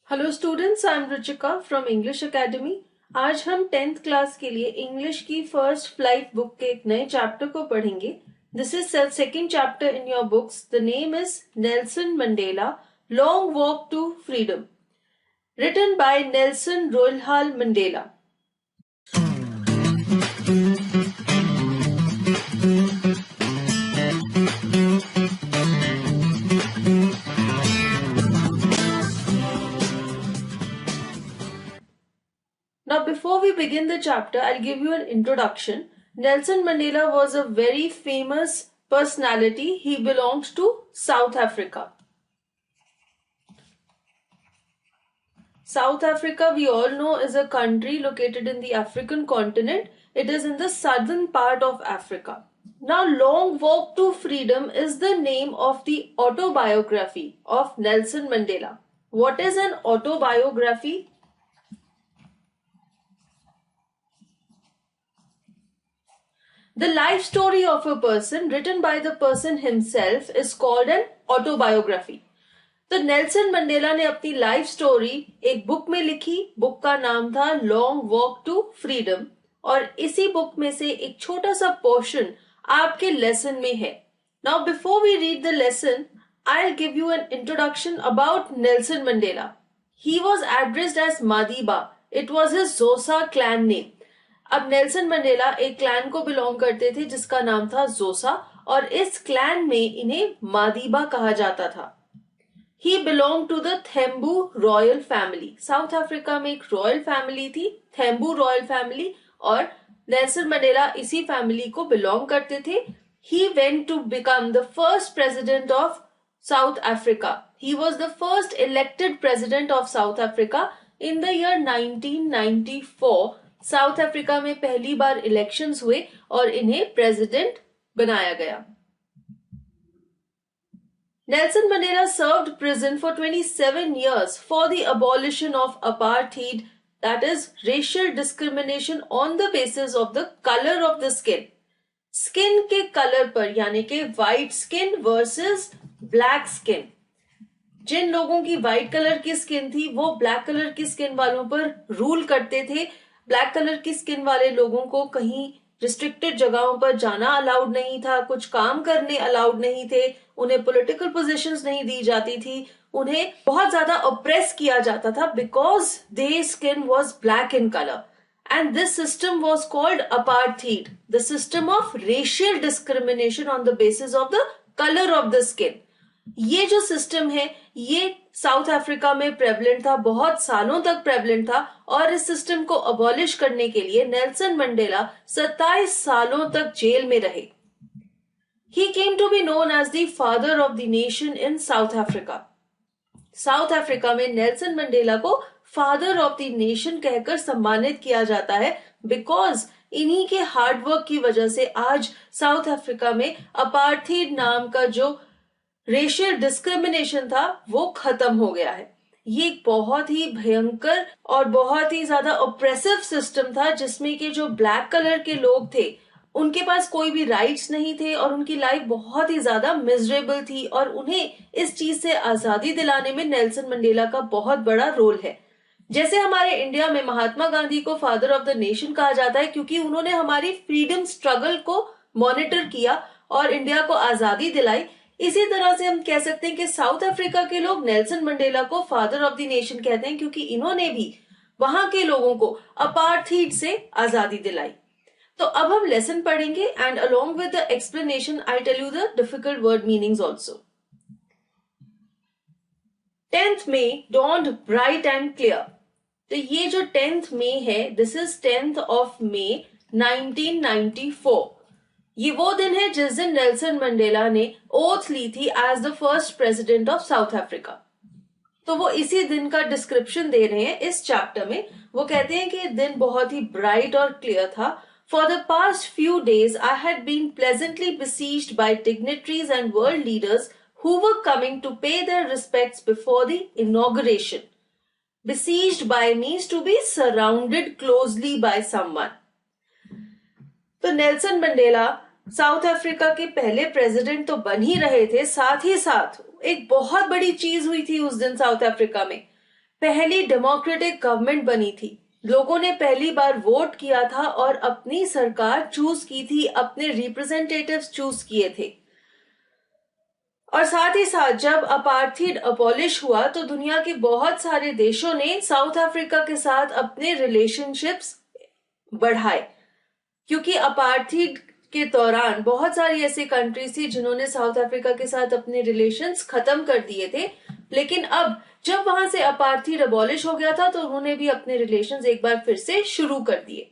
Hello students, I am Ruchika from English academy. आज हम 10th class के लिए इंग्लिश की फर्स्ट फ्लाइट बुक के एक नए चैप्टर को पढ़ेंगे। This is second chapter in your books. The name is Nelson Mandela long walk to freedom, written by Nelson Rolihlahla Mandela. Now, before we begin the chapter, I'll give you an introduction. Nelson Mandela was a very famous personality. He belonged to South Africa. South Africa, we all know, is a country located in the African continent. It is in the southern part of Africa. Now, Long Walk to Freedom is the name of the autobiography of Nelson Mandela. What is an autobiography? The life story of a person written by the person himself is called an autobiography. तो Nelson Mandela ने अपनी life story एक book में लिखी। Book का नाम था long walk to freedom, और इसी बुक में से एक छोटा सा पोर्शन आपके लेसन में है। Now before we read the lesson, I will give you an introduction about Nelson Mandela. He was addressed as Madiba. It was his Xhosa clan name. अब नेल्सन मंडेला एक क्लैन को belong करते थे जिसका नाम था जोसा, और इस क्लैन में इन्हें मादीबा कहा जाता था। He belong to the Thembu royal family. South Africa में एक रॉयल फैमिली थी, थेम्बू रॉयल फैमिली, और नेल्सन मंडेला इसी फैमिली को बिलोंग करते थे। He went to become the first president of South Africa. He was the first elected president of South Africa in the year 1994। साउथ Africa में पहली बार elections हुए और इन्हें प्रेसिडेंट बनाया गया। Nelson Mandela served prison for 27 years for the abolition of apartheid, that is racial discrimination on the basis of the colour of the skin. Skin के colour पर, यानी कि white skin versus black skin. जिन लोगों की white colour की skin थी वो ब्लैक कलर की स्किन वालों पर रूल करते थे। ब्लैक कलर की स्किन वाले लोगों को कहीं रिस्ट्रिक्टेड जगहों पर जाना अलाउड नहीं था, कुछ काम करने अलाउड नहीं थे, उन्हें पॉलिटिकल पोजीशंस नहीं दी जाती थी, उन्हें बहुत ज्यादा ऑप्रेस किया जाता था because their skin was black in colour. And this system was called apartheid, the system of racial discrimination on the basis of the colour of the skin. ये जो सिस्टम है ये साउथ अफ्रीका में prevalent था, बहुत सालों तक prevalent था, और इस सिस्टम को अबॉलिश करने के लिए नेल्सन मंडेला 27 सालों तक जेल में रहे। He came to be known as the father of the nation in South Africa. South Africa में नेल्सन मंडेला को फादर ऑफ द नेशन कहकर सम्मानित किया जाता है बिकॉज इन्हीं के हार्डवर्क की वजह से आज साउथ अफ्रीका में अपार्थीड नाम का जो रेशियल डिस्क्रिमिनेशन था वो खत्म हो गया है। ये एक बहुत ही भयंकर और बहुत ही ज्यादा ऑप्रेसिव सिस्टम था जिसमें कि जो ब्लैक कलर के लोग थे उनके पास कोई भी राइट्स नहीं थे और उनकी लाइफ बहुत ही ज्यादा मिजरेबल थी, और उन्हें इस चीज से आजादी दिलाने में नेल्सन मंडेला का बहुत बड़ा रोल है। जैसे हमारे इंडिया में महात्मा गांधी को फादर ऑफ द नेशन कहा जाता है क्योंकि उन्होंने हमारी फ्रीडम स्ट्रगल को मॉनिटर किया और इंडिया को आजादी दिलाई, इसी तरह से हम कह सकते हैं कि साउथ अफ्रीका के लोग नेल्सन मंडेला को फादर ऑफ द नेशन कहते हैं क्योंकि इन्होंने भी वहां के लोगों को अपार्थीड से आजादी दिलाई। तो अब हम लेसन पढ़ेंगे and along with the explanation I tell you the difficult word meanings also. 10th May dawned bright and clear। तो ये जो 10th May है, this is 10th of May 1994। ये वो दिन है जिस दिन नेल्सन मंडेला ने ओथ ली थी as the first president of South Africa. तो वो इसी दिन का डिस्क्रिप्शन दे रहे हैं इस चैप्टर में। वो कहते हैं कि ये दिन बहुत ही ब्राइट और क्लियर था। For the past few days I had been pleasantly besieged by dignitaries and world leaders who were coming to pay their respects before the inauguration. Besieged by means to be surrounded closely by someone. तो Nelson Mandela south Africa के पहले president तो बन ही रहे थे, साथ ही साथ एक बहुत बड़ी चीज हुई थी उस दिन साउथ अफ्रीका में। पहली डेमोक्रेटिक गवर्नमेंट बनी थी। लोगों ने पहली बार वोट किया था और अपनी सरकार चूज की थी, अपने रिप्रेजेंटेटिव्स चूज किए थे। और साथ ही साथ जब अपार्थीड अबॉलिश हुआ तो दुनिया के बहुत सारे देशों ने साउथ अफ्रीका के साथ अपने रिलेशनशिप्स बढ़ाए, क्योंकि अपार्थीड के दौरान बहुत सारी ऐसी कंट्रीज थी जिन्होंने साउथ अफ्रीका के साथ अपने रिलेशंस खत्म कर दिए थे। लेकिन अब जब वहां से अपार्थीड अबॉलिश हो गया था तो उन्होंने भी अपने रिलेशंस एक बार फिर से शुरू कर दिए।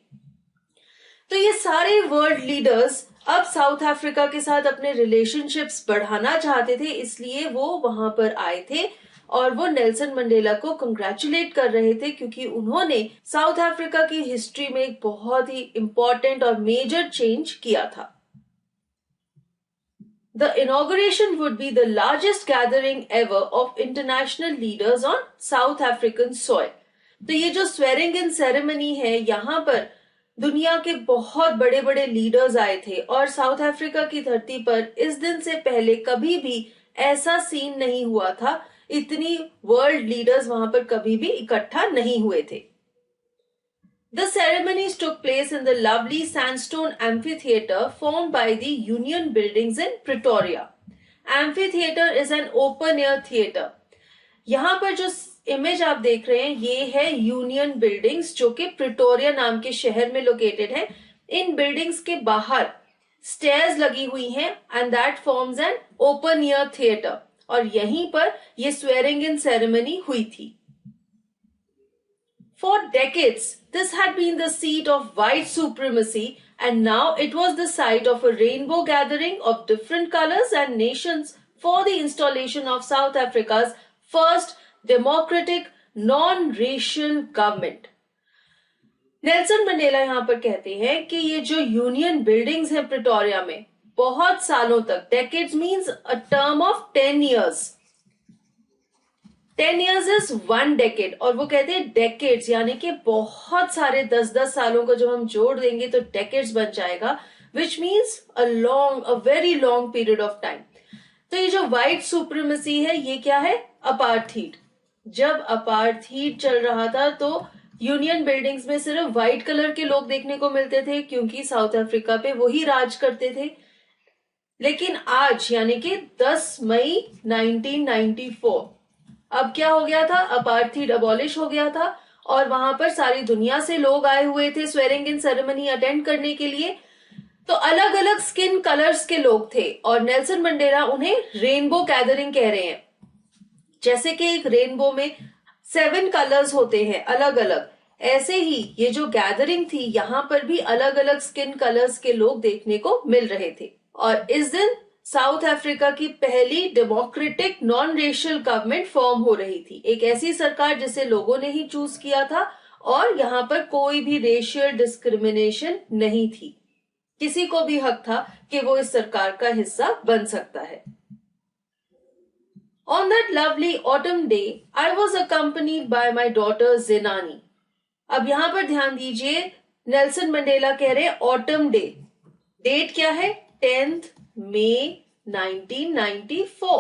तो ये सारे वर्ल्ड लीडर्स अब साउथ अफ्रीका के साथ अपने रिलेशनशिप्स बढ़ाना चाहते थे, इसलिए वो वहां पर आए थे और वो नेल्सन मंडेला को कंग्रेचुलेट कर रहे थे, क्योंकि उन्होंने साउथ अफ्रीका की हिस्ट्री में एक बहुत ही इंपॉर्टेंट और मेजर चेंज किया था। The inauguration would be the largest gathering ever of international leaders on South African soil. तो ये जो swearing in ceremony है, यहाँ पर दुनिया के बहुत बड़े बड़े लीडर्स आए थे और साउथ अफ्रीका की धरती पर इस दिन से पहले कभी भी ऐसा सीन नहीं हुआ था। इतनी वर्ल्ड लीडर्स वहां पर कभी भी इकट्ठा नहीं हुए थे। The ceremonies took place in the lovely sandstone amphitheater formed by the Union Buildings in Pretoria. Amphitheater is an open-air theater. यहाँ पर जो इमेज आप देख रहे हैं ये है यूनियन बिल्डिंग्स, जो कि प्रिटोरिया नाम के शहर में लोकेटेड है। इन बिल्डिंग्स के बाहर स्टेयर्स लगी हुई हैं and that forms an open air theatre, और यहीं पर ये स्वेरिंग इन सेरेमनी हुई थी। For decades, this had been the seat of white supremacy, and now it was the site of a rainbow gathering of different colors and nations for the installation of South Africa's first democratic non-racial government. Nelson Mandela यहाँ पर कहते हैं कि ये जो union buildings हैं Pretoria में बहुत सालों तक, decades means a term of 10 years. 10 years is 1 decade, और वो कहते हैं डेकेड्स यानी कि बहुत सारे 10-10 सालों को जब हम जोड़ देंगे तो डेकेड्स बन जाएगा, which means a very long period of time. तो ये जो व्हाइट सुप्रीमेसी है ये क्या है? अपार्थीड। जब अपार्थीड चल रहा था तो यूनियन बिल्डिंग्स में सिर्फ व्हाइट कलर के लोग देखने को मिलते थे, क्योंकि साउथ अफ्रीका पे वही राज करते थे। लेकिन आज यानी कि 10 मई 1994 अब क्या हो गया था? अपार्थीड अबॉलिश हो गया था और वहां पर सारी दुनिया से लोग आए हुए थे स्वेरिंग इन सेरेमनी अटेंड करने के लिए। तो अलग अलग स्किन कलर्स के लोग थे और नेल्सन मंडेला उन्हें रेनबो गैदरिंग कह रहे हैं। जैसे कि एक रेनबो में 7 कलर्स होते हैं अलग अलग, ऐसे ही ये जो गैदरिंग थी यहाँ पर भी अलग अलग स्किन कलर्स के लोग देखने को मिल रहे थे। और इस दिन साउथ अफ्रीका की पहली democratic non racial government form हो रही थी, एक ऐसी सरकार जिसे लोगों ने ही चूज किया था और यहाँ पर कोई भी रेशियल डिस्क्रिमिनेशन नहीं थी। किसी को भी हक था कि वो इस सरकार का हिस्सा बन सकता है। On that lovely autumn day, I was accompanied by my daughter Zenani. अब यहाँ पर ध्यान दीजिए, नेल्सन मंडेला कह रहे हैं ऑटम डे। डेट क्या है? 10th मई 1994।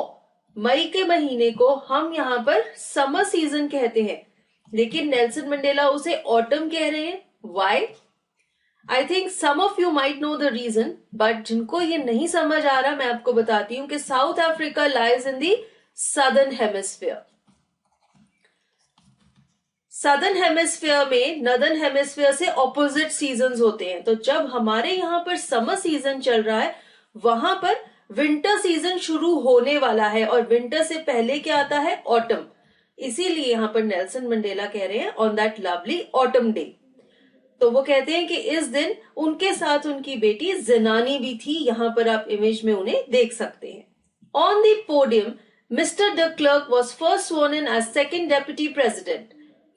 मई के महीने को हम यहाँ पर समर सीजन कहते हैं, लेकिन नेल्सन मंडेला उसे ऑटम कह रहे हैं। Why? I think some of you might know the reason, but जिनको ये नहीं समझ आ रहा मैं आपको बताती हूँ कि south Africa lies in the southern hemisphere. Southern hemisphere में नॉर्दर्न हेमिस्फीयर से ऑपोजिट सीजन्स होते हैं। तो जब हमारे यहाँ पर समर सीजन चल रहा है वहां पर विंटर सीजन शुरू होने वाला है और विंटर से पहले क्या आता है? ऑटम। इसीलिए यहाँ पर नेल्सन मंडेला कह रहे हैं on that lovely autumn day. तो वो कहते हैं कि इस दिन उनके साथ उनकी बेटी ज़ेनानी भी थी। यहाँ पर आप इमेज में उन्हें देख सकते हैं। On the podium Mr. de Klerk was first sworn in as second deputy president.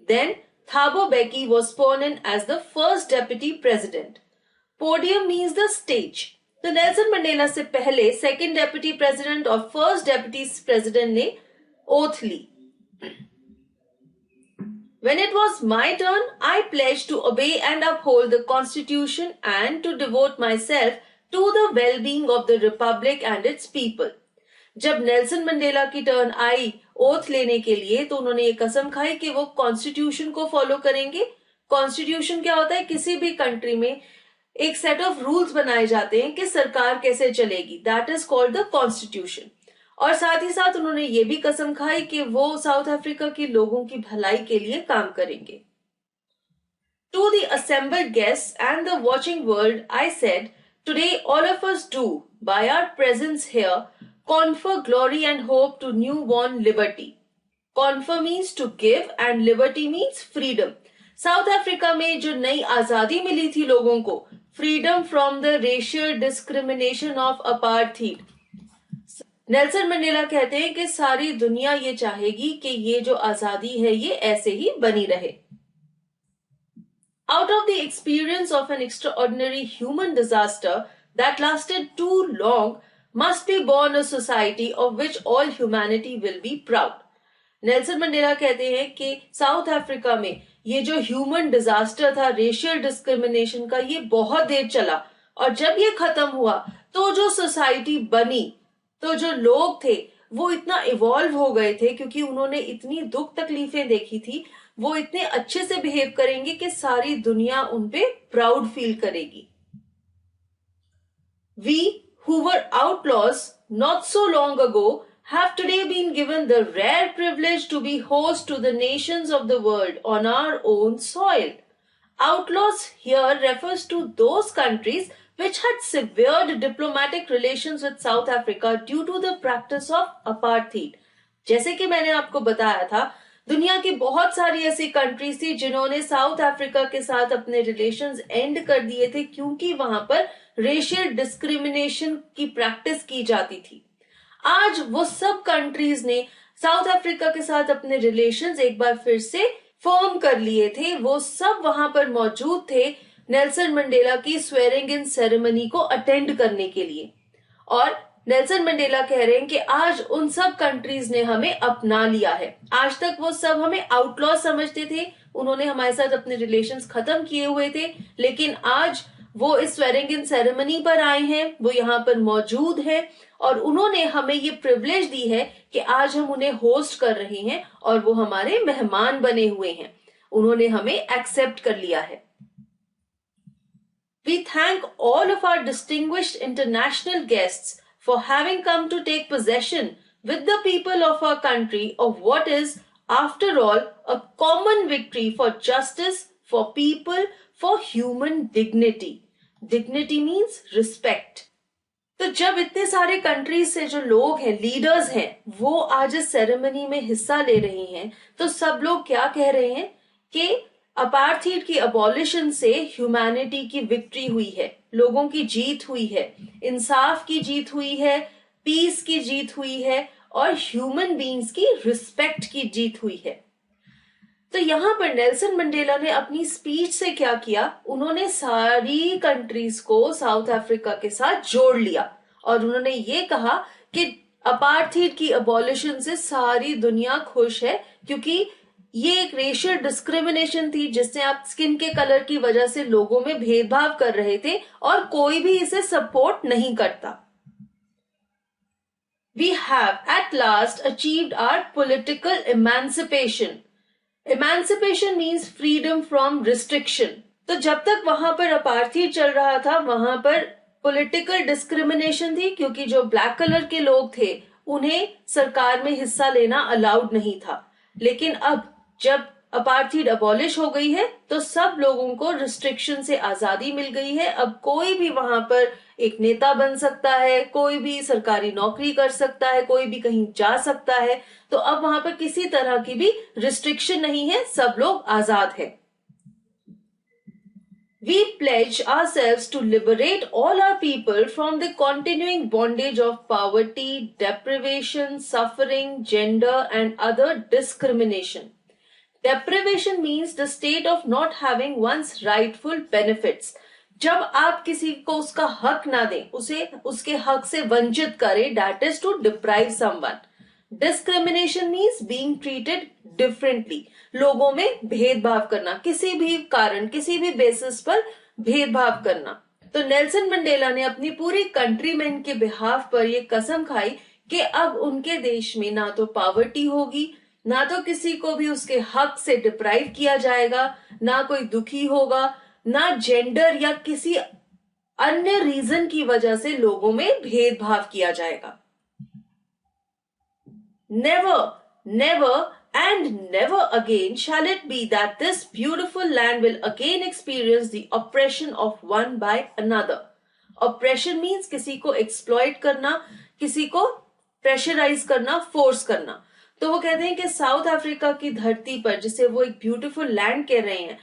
Then Thabo Mbeki was sworn in as the first deputy president. Podium means the stage. तो नेल्सन मंडेला से पहले second deputy president और first deputy president ने oath ली। When it was my turn, I pledged to obey and uphold the constitution and to devote myself to the well-being of the republic and its people. जब Nelson Mandela की turn I oath लेने के लिए, तो उन्होंने ये कसम खाई कि वो कॉन्स्टिट्यूशन को फॉलो करेंगे। कॉन्स्टिट्यूशन क्या होता है? किसी भी कंट्री में एक सेट ऑफ रूल्स बनाए जाते हैं कि सरकार कैसे चलेगी, that is called the constitution. और साथ ही साथ उन्होंने ये भी कसम खाई कि वो साउथ अफ्रीका के लोगों की भलाई के लिए काम करेंगे। To the assembled guests and the watching world, I said, today all of us do, by our presence here, confer glory and hope to newborn liberty. Confer means to give and liberty means freedom. South Africa में जो नई आजादी मिली थी लोगों को, freedom from the racial discrimination of apartheid, Nelson Mandela कहते हैं कि सारी दुनिया ये चाहेगी कि ये जो आजादी है ये ऐसे ही बनी रहे। Out of the experience of an extraordinary human disaster that lasted too long must be born a society of which all humanity will be proud. Nelson Mandela कहते हैं कि साउथ अफ्रीका में ये जो ह्यूमन डिजास्टर था racial discrimination का, ये बहुत देर चला, और जब ये खत्म हुआ तो जो सोसाइटी बनी, तो जो लोग थे वो इतना इवॉल्व हो गए थे क्योंकि उन्होंने इतनी दुख तकलीफें देखी थी, वो इतने अच्छे से बिहेव करेंगे कि सारी दुनिया उनपे प्राउड फील करेगी। We who were outlaws not so long ago have today been given the rare privilege to be host to the nations of the world on our own soil. Outlaws here refers to those countries which had severed diplomatic relations with South Africa due to the practice of apartheid. जैसे कि मैंने आपको बताया था, दुनिया की बहुत सारी ऐसी कंट्रीज थी जिन्होंने साउथ अफ्रीका के साथ अपने रिलेशंस एंड कर दिए थे क्योंकि वहां पर रेशियल डिस्क्रिमिनेशन की प्रैक्टिस की जाती थी। आज वो सब कंट्रीज ने साउथ अफ्रीका के साथ अपने रिलेशंस एक बार फिर से फॉर्म कर लिए थे। वो सब वहां पर मौजूद थे नेल्सन मंडेला की स्वेरिंग इन सेरेमनी को अटेंड करने के लिए। और नेल्सन मंडेला कह रहे हैं कि आज उन सब कंट्रीज ने हमें अपना लिया है। आज तक वो सब हमें आउटलॉ समझते थे, उन्होंने हमारे साथ अपने रिलेशंस खत्म किए हुए थे, लेकिन आज वो इस स्वेरिंग इन सेरेमनी पर आए हैं, वो यहाँ पर मौजूद हैं और उन्होंने हमें ये प्रिविलेज दी है कि आज हम उन्हें होस्ट कर रहे हैं और वो हमारे मेहमान बने हुए हैं, उन्होंने हमें एक्सेप्ट कर लिया है। We thank all of our distinguished international guests for having come to take possession with the people of our country of what is, after all, a common victory for justice, for people, for human dignity. Dignity means respect. तो जब इतने सारे countries से जो लोग हैं, leaders हैं, वो आज इस सेरेमनी में हिस्सा ले रहे हैं, तो सब लोग क्या कह रहे हैं कि अपार्थीड की अबॉलिशन से ह्यूमैनिटी की विक्ट्री हुई है, लोगों की जीत हुई है, इंसाफ की जीत हुई है, पीस की जीत हुई है और ह्यूमन बीइंग्स की रिस्पेक्ट की जीत हुई है। तो यहाँ पर नेल्सन मंडेला ने अपनी स्पीच से क्या किया, उन्होंने सारी कंट्रीज को साउथ अफ्रीका के साथ जोड़ लिया और उन्होंने ये कहा कि अपार्थीड की अबॉलिशन से सारी दुनिया खुश है क्योंकि ये एक रेशियल डिस्क्रिमिनेशन थी जिससे आप स्किन के कलर की वजह से लोगों में भेदभाव कर रहे थे और कोई भी इसे सपोर्ट नहीं करता। We have at last achieved our political emancipation. Emancipation means freedom from restriction. तो जब तक वहां पर अपार्थीड चल रहा था वहां पर पॉलिटिकल डिस्क्रिमिनेशन थी क्योंकि जो ब्लैक कलर के लोग थे उन्हें सरकार में हिस्सा लेना अलाउड नहीं था, लेकिन अब जब अपार्थीड अबॉलिश हो गई है तो सब लोगों को रिस्ट्रिक्शन से आजादी मिल गई है। अब कोई भी वहां पर एक नेता बन सकता है, कोई भी सरकारी नौकरी कर सकता है, कोई भी कहीं जा सकता है, तो अब वहां पर किसी तरह की भी रिस्ट्रिक्शन नहीं है, सब लोग आजाद हैं। We pledge ourselves to liberate all our people from the continuing bondage of poverty, deprivation, suffering, gender and other discrimination. Deprivation means the state of not having one's rightful benefits. जब आप किसी को उसका हक ना दें, उसे उसके हक से वंचित करें, that is to deprive someone. Discrimination means being treated differently. लोगों में भेदभाव करना, किसी भी कारण, किसी भी बेसिस पर भेदभाव करना। तो नेल्सन मंडेला ने अपनी पूरी कंट्रीमेन के बिहाफ पर ये कसम खाई कि अब उनके देश में ना तो पॉवर्टी होगी, ना तो किसी को भी उसके हक से डिप्राइव किया जाएगा, ना कोई दुखी होगा, ना जेंडर या किसी अन्य रीजन की वजह से लोगों में भेदभाव किया जाएगा। Never, never and never again shall it be that this beautiful land will again experience the oppression of one by another. Oppression means किसी को exploit करना, किसी को प्रेशराइज करना, फोर्स करना। तो वो कहते हैं कि साउथ अफ्रीका की धरती पर, जिसे वो एक ब्यूटीफुल लैंड कह रहे हैं,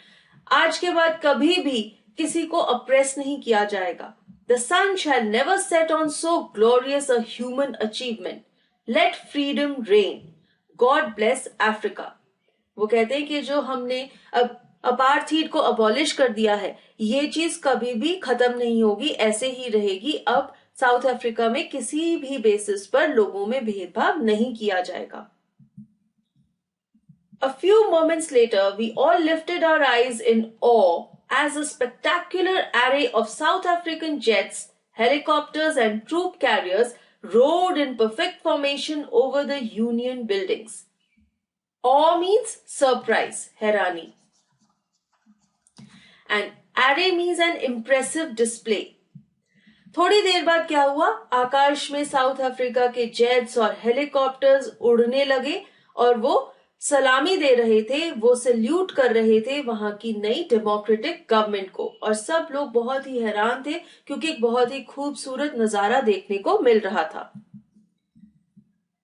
आज के बाद कभी भी किसी को अप्रेस नहीं किया जाएगा। The sun shall never set on so glorious a human achievement. Let freedom reign. God bless Africa. वो कहते हैं कि जो हमने अब अपार्थीड को अबॉलिश कर दिया है, ये चीज कभी भी खत्म नहीं होगी, ऐसे ही रहेगी। अब साउथ अफ्रीका में किसी भी बेसिस पर लोगों में भेदभाव नहीं किया जाएगा। A few moments later, we all lifted our eyes in awe as a spectacular array of South African jets, helicopters and troop carriers rode in perfect formation over the Union buildings. Awe means surprise, हैरानी. And array means an impressive display. थोड़ी देर बाद क्या हुआ, आकाश में south Africa के jets और helicopters उड़ने लगे और वो सलामी दे रहे थे, वो सल्यूट कर रहे थे वहां की नई डेमोक्रेटिक गवर्नमेंट को। और सब लोग बहुत ही हैरान थे क्योंकि एक बहुत ही खूबसूरत नजारा देखने को मिल रहा था।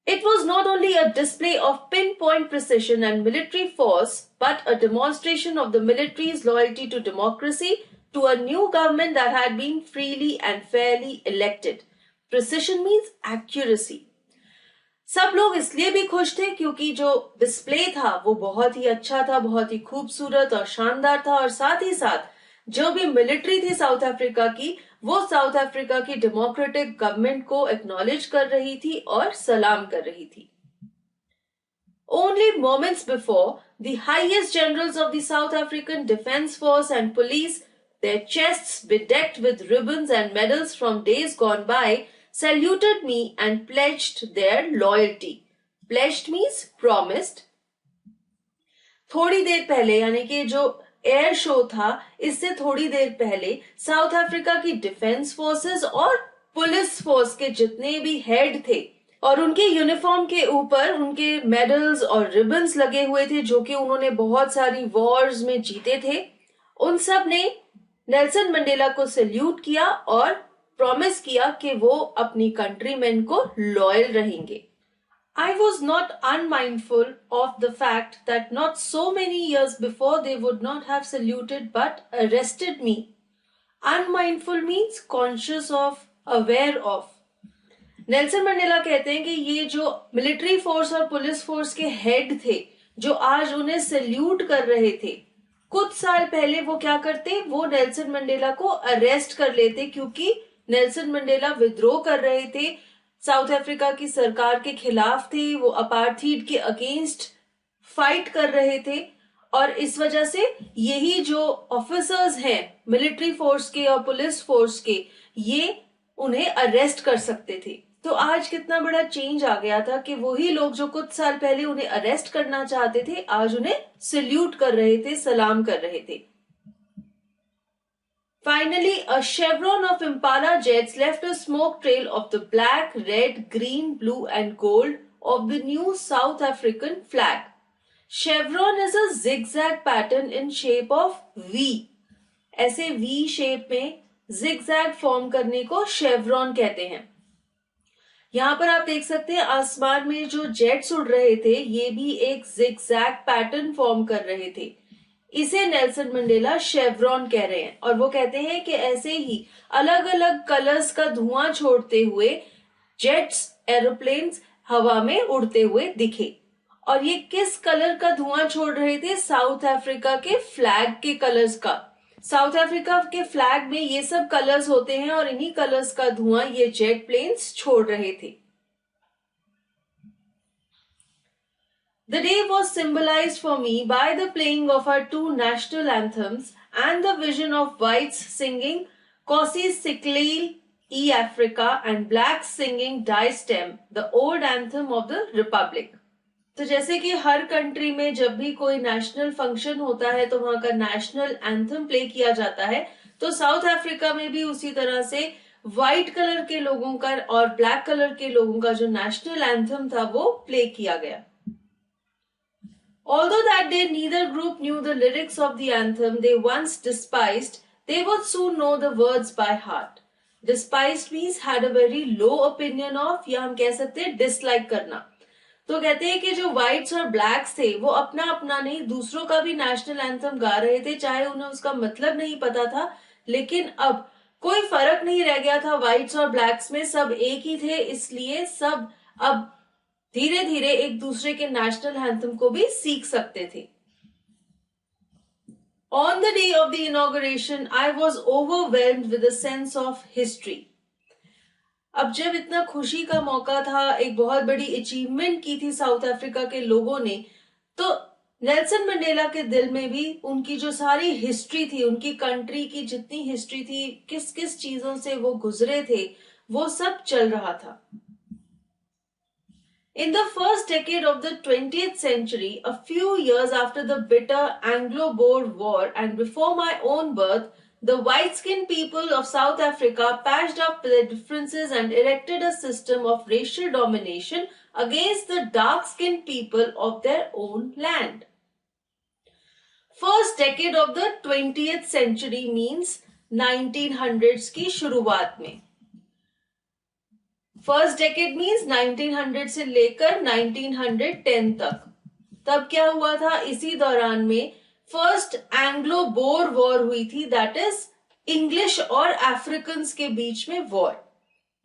It was not only a display of pinpoint precision and military force, but a demonstration of the military's loyalty to democracy, to a new government that had been freely and fairly elected. Precision means accuracy. सब लोग इसलिए भी खुश थे क्योंकि जो display था वो बहुत ही अच्छा था, बहुत ही खूबसूरत और शानदार था, और साथ ही साथ जो भी मिलिट्री थी साउथ अफ्रीका की, वो साउथ अफ्रीका की डेमोक्रेटिक गवर्नमेंट को एक्नॉलेज कर रही थी और सलाम कर रही थी। Only moments before, the highest generals of the South African Defence Force and police, their chests bedecked with ribbons and medals from days gone by, saluted me and pledged their loyalty. Pledged means promised. थोड़ी देर पहले, यानी कि जो air show था, इससे थोड़ी देर पहले south Africa की डिफेंस फोर्सेस और पुलिस फोर्स के जितने भी हेड थे और उनके यूनिफॉर्म के ऊपर उनके मेडल्स और रिबन्स लगे हुए थे जो कि उन्होंने बहुत सारी वॉर्स में जीते थे, उन सब ने नेल्सन मंडेला को सल्यूट किया और प्रॉमिस किया कि वो अपनी कंट्रीमैन को लॉयल रहेंगे। I was not unmindful of the fact that not so many years before they would not have saluted but arrested me. Unmindful means conscious of, aware of. Nelson Mandela कहते हैं कि ये जो military force और police force के head थे जो आज उन्हें सल्यूट कर रहे थे, कुछ साल पहले वो क्या करते, वो नेल्सन मंडेला को अरेस्ट कर लेते क्योंकि नेल्सन मंडेला विद्रोह कर रहे थे, साउथ अफ्रीका की सरकार के खिलाफ थे, वो अपार्थीड के अगेंस्ट फाइट कर रहे थे, और इस वजह से यही जो ऑफिसर्स हैं मिलिट्री फोर्स के और पुलिस फोर्स के, ये उन्हें अरेस्ट कर सकते थे। तो आज कितना बड़ा चेंज आ गया था कि वही लोग जो कुछ साल पहले उन्हें अरेस्ट करना चाहते थे, आज उन्हें सल्यूट कर रहे थे, सलाम कर रहे थे। Finally, a chevron of Impala jets left a smoke trail of the black, red, green, blue and gold of the new South African flag. Chevron is a zigzag pattern in shape of V. ऐसे V shape में zigzag form करने को chevron कहते हैं। यहाँ पर आप देख सकते हैं आसमान में जो जेट्स उड़ रहे थे, ये भी एक zigzag पैटर्न फॉर्म कर रहे थे। इसे नेल्सन मंडेला शेवरॉन कह रहे हैं और वो कहते हैं कि ऐसे ही अलग अलग कलर्स का धुआं छोड़ते हुए जेट्स, एरोप्लेन्स हवा में उड़ते हुए दिखे। और ये किस कलर का धुआं छोड़ रहे थे? साउथ अफ्रीका के फ्लैग के कलर्स का। साउथ अफ्रीका के फ्लैग में ये सब कलर्स होते हैं और इन्हीं कलर्स का धुआं ये जेट प्लेन्स छोड़ रहे थे। The day was symbolized for me by the playing of our two national anthems and the vision of whites singing Kosi Siklil E Africa and blacks singing Die Stem, the old anthem of the Republic. तो जैसे कि हर country में जब भी कोई national function होता है तो वहां का नेशनल एंथम प्ले किया जाता है, तो साउथ अफ्रीका में भी उसी तरह से व्हाइट कलर के लोगों का और ब्लैक कलर के लोगों का जो नेशनल एंथम था वो प्ले किया गया. Although that day neither group knew the lyrics of the anthem they once despised, they would soon know the words by heart. Despised means had a very low opinion of, या हम कह सकते हैं dislike करना. तो कहते हैं कि जो व्हाइट्स और ब्लैक्स थे वो अपना अपना नहीं दूसरों का भी नेशनल एंथम गा रहे थे, चाहे उन्हें उसका मतलब नहीं पता था, लेकिन अब कोई फर्क नहीं रह गया था व्हाइट्स और ब्लैक्स में, सब एक ही थे, इसलिए सब अब धीरे धीरे एक दूसरे के नेशनल एंथम को भी सीख सकते थे. On the day of the inauguration, I was overwhelmed with a sense of history. अब जब इतना खुशी का मौका था, एक बहुत बड़ी अचीवमेंट की थी साउथ अफ्रीका के लोगों ने, तो नेल्सन मंडेला के दिल में भी उनकी जो सारी हिस्ट्री थी, उनकी कंट्री की जितनी हिस्ट्री थी, किस किस चीजों से वो गुजरे थे, वो सब चल रहा था. In the first decade of the 20th century, a few years after the bitter Anglo-Boer War and before my own birth, the white-skinned people of South Africa patched up their differences and erected a system of racial domination against the dark-skinned people of their own land. First decade of the 20th century means 1900s की शुरुआत में. First decade means 1900 से लेकर 1910 तक. तब क्या हुआ था, इसी दौरान में फर्स्ट एंग्लो बोर वॉर हुई थी, दैट इज इंग्लिश और अफ्रीकन के बीच में वॉर.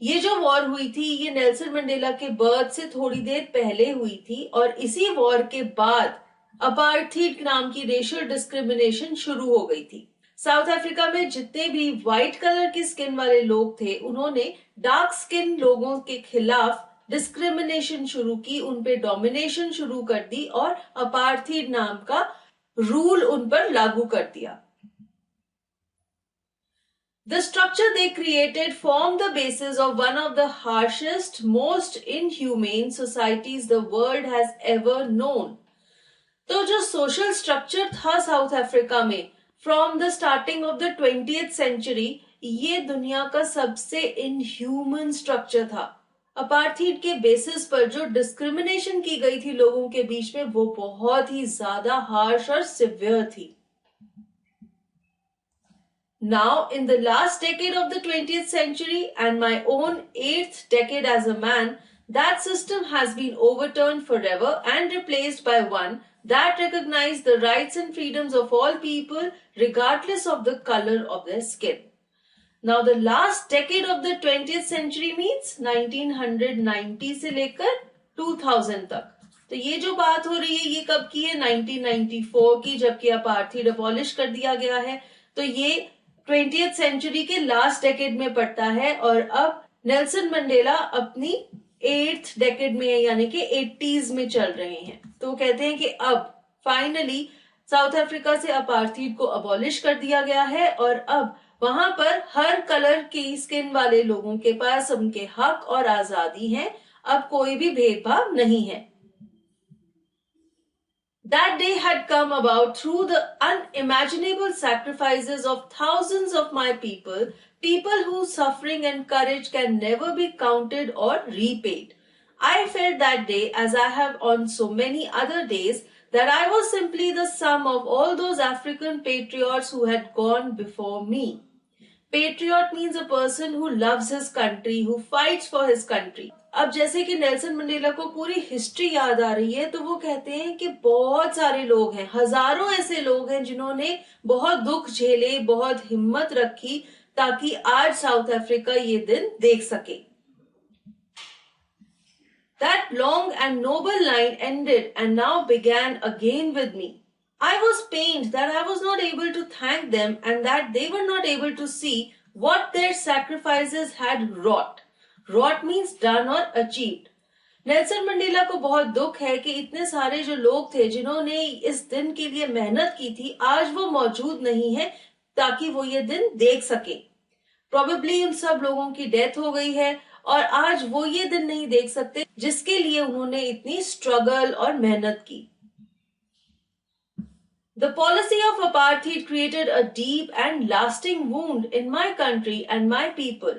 ये जो वॉर हुई थी ये नेल्सन मंडेला के बर्थ से थोड़ी देर पहले हुई थी और इसी वॉर के बाद अपार्थीड नाम की रेशियल डिस्क्रिमिनेशन शुरू हो गई थी. साउथ अफ्रीका में जितने भी व्हाइट कलर की स्किन वाले लोग थे उन्होंने डार्क स्किन लोगों के खिलाफ डिस्क्रिमिनेशन शुरू की, उन पे डोमिनेशन शुरू कर दी और अपार्थीड नाम का रूल उन पर लागू कर दिया. The structure they created formed the basis of one of the harshest, most inhumane societies the world has ever known. तो जो सोशल स्ट्रक्चर था साउथ अफ्रीका में from the starting of the 20th century, ये दुनिया का सबसे inhuman structure था. Apartheid के बेसिस पर जो डिस्क्रिमिनेशन की गई थी लोगों के बीच में वो बहुत ही ज्यादा हार्श और सिवियर थी. Now, in the last decade of the 20th century and my own 8th decade as a man, that system has been overturned forever and replaced by one that recognizes the rights and freedoms of all people regardless of the color of their skin. Now, the last decade of the 20th century means 1990 से लेकर 2000 तक. तो ये जो बात हो रही है ये कब की है, 1994 की, जबकि अपार्थीड अबॉलिश कर दिया गया है. तो ये 20th सेंचुरी के लास्ट डेकेड में पड़ता है और अब नेल्सन मंडेला अपनी 8th डेकेड में यानी कि 80s में चल रहे हैं. तो वो कहते हैं कि अब फाइनली साउथ अफ्रीका से अपार्थीड को अबॉलिश कर दिया गया है और अब वहां पर हर कलर की स्किन वाले लोगों के पास उनके हक और आजादी हैं. अब कोई भी भेदभाव नहीं है. That day had come about through the unimaginable sacrifices of thousands of my people, people whose suffering and courage can never be counted or repaid. I felt that day, as I have on so many other days, that I was simply the sum of all those African patriots who had gone before me. Patriot means a person who loves his country, who fights for his country. अब जैसे कि Nelson Mandela को पूरी history याद आ रही है तो वो कहते हैं कि बहुत सारे लोग हैं, हजारों ऐसे लोग हैं जिन्होंने बहुत दुख झेले, बहुत हिम्मत रखी ताकि आज साउथ अफ्रीका ये दिन देख सके. That long and noble line ended and now began again with me. I was pained that I was not able to thank them and that they were not able to see what their sacrifices had wrought. Wrought means done or achieved. Nelson Mandela को बहुत दुख है कि इतने सारे जो लोग थे जिन्होंने इस दिन के लिए मेहनत की थी आज वो मौजूद नहीं है ताकि वो ये दिन देख सके. प्रोबेबली उन सब लोगों की डेथ हो गई है और आज वो ये दिन नहीं देख सकते जिसके लिए उन्होंने इतनी स्ट्रगल और मेहनत की। The policy of apartheid created a deep and lasting wound in my country and my people.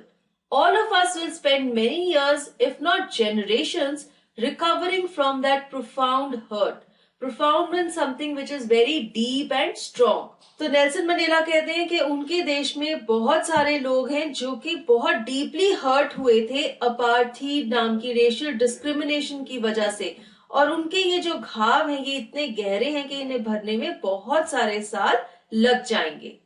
All of us will spend many years, if not generations, recovering from that profound hurt. Profound means something which is very deep and strong. तो Nelson Mandela कहते हैं कि उनके देश में बहुत सारे लोग हैं जो कि बहुत डीपली हर्ट हुए थे अपार्थीड नाम की रेशियल डिस्क्रिमिनेशन की वजह से, और उनके ये जो घाव हैं ये इतने गहरे हैं कि इन्हें भरने में बहुत सारे साल लग जाएंगे।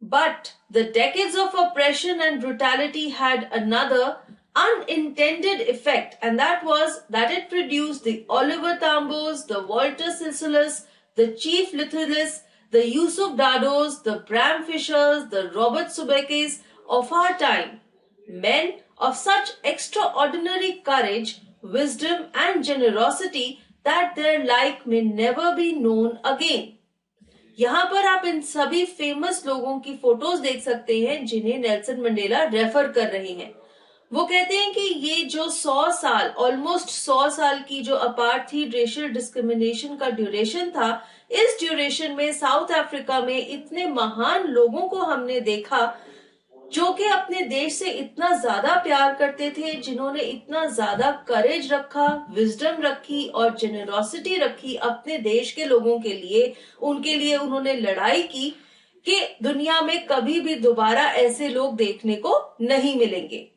But the decades of oppression and brutality had another unintended effect, and that was that it produced the Oliver Tambos, the Walter Sisselus, the Chief Lithilis, the Yusuf Dados, the Bram Fishers, the Robert Subekis of our time. Men of such extraordinary courage, wisdom and generosity that their like may never be known again. यहाँ पर आप इन सभी famous लोगों की photos देख सकते हैं जिन्हें नेल्सन मंडेला रेफर कर रहे हैं। वो कहते हैं कि ये जो 100 साल, ऑलमोस्ट 100 साल की जो अपार्थीड रेशियल डिस्क्रिमिनेशन का ड्यूरेशन था, इस ड्यूरेशन में साउथ अफ्रीका में इतने महान लोगों को हमने देखा जो कि अपने देश से इतना ज्यादा प्यार करते थे, जिन्होंने इतना ज्यादा करेज रखा, विजडम रखी और जेनरोसिटी रखी अपने देश के लोगों के लिए। उनके लिए उन्होंने लड़ाई की कि दुनिया में कभी भी दोबारा ऐसे लोग देखने को नहीं मिलेंगे।